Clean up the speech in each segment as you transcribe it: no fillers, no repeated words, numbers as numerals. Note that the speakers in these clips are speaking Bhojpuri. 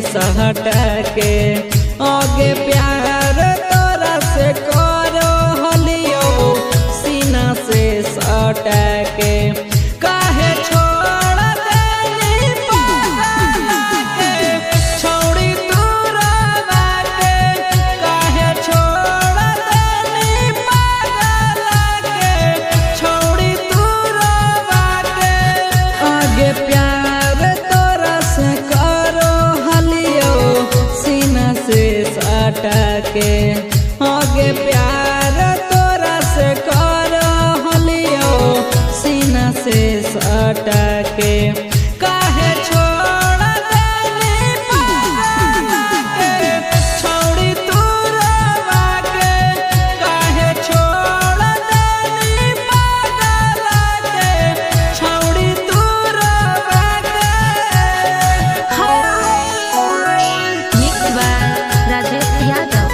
सहट के आगे प्यार तोरा से करो हलियो सीना से सट के काहे छोड़ देनी पागल के छोड़ी तोरा बाटे काहे छोड़ देनी पागल के छोड़ी तोरा बाटे आगे प्यार तोरा से करो हलियो सीना से सट के आगे प्यार तोरा से करो हलियो सीना से सट के काहे छोड़ देनी पागल के छोड़ी तोरा बाटे काहे छोड़ देनी पागल के छोड़ी तोरा बाटे Mixed by Rajesh Yadav.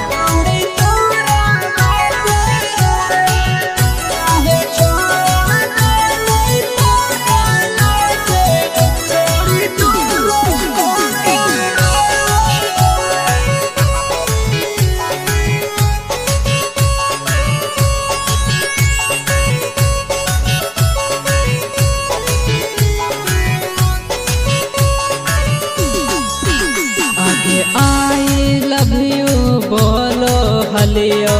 आगे आई लव यू बोलो हलियो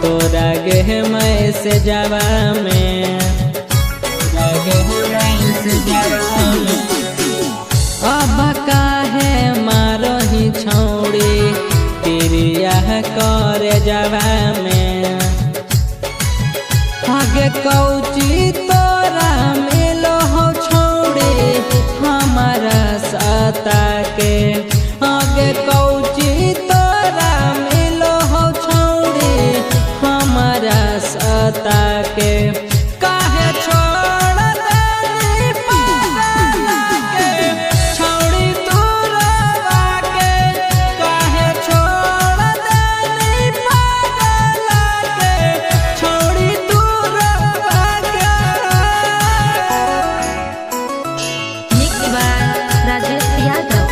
तोरा गे मैं से जावा में तोरा गे मैं से जावा में अब काहे मारो ही छौड़ी तेरी यह करे जावा में आगे कौची तोरा मिलो हो छौड़ी हमारा सता के आगे कौची तोरा मिलो हो छौड़ी हमारा सता के काहे छोड़ देनी पागल के छौड़ी तोरा बाटे काहे छोड़ देनी पागल के छौड़ी तोरा बाटे Mixed by Rajesh Yadav.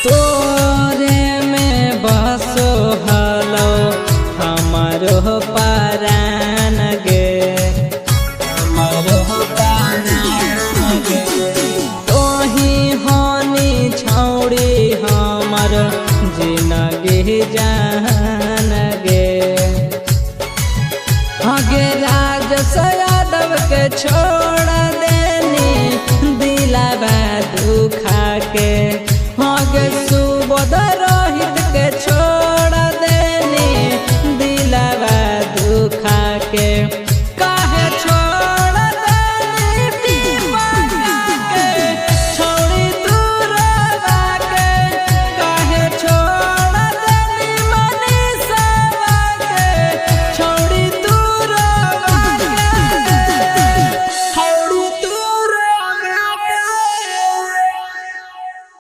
तोरे में बसो हलो हमारो परान गे हमारो परान गे तोही होनी छौड़ी हमर जिंदगी जान गे आगे राजेश यादव के छोड़ देनी दिलावा दुखा के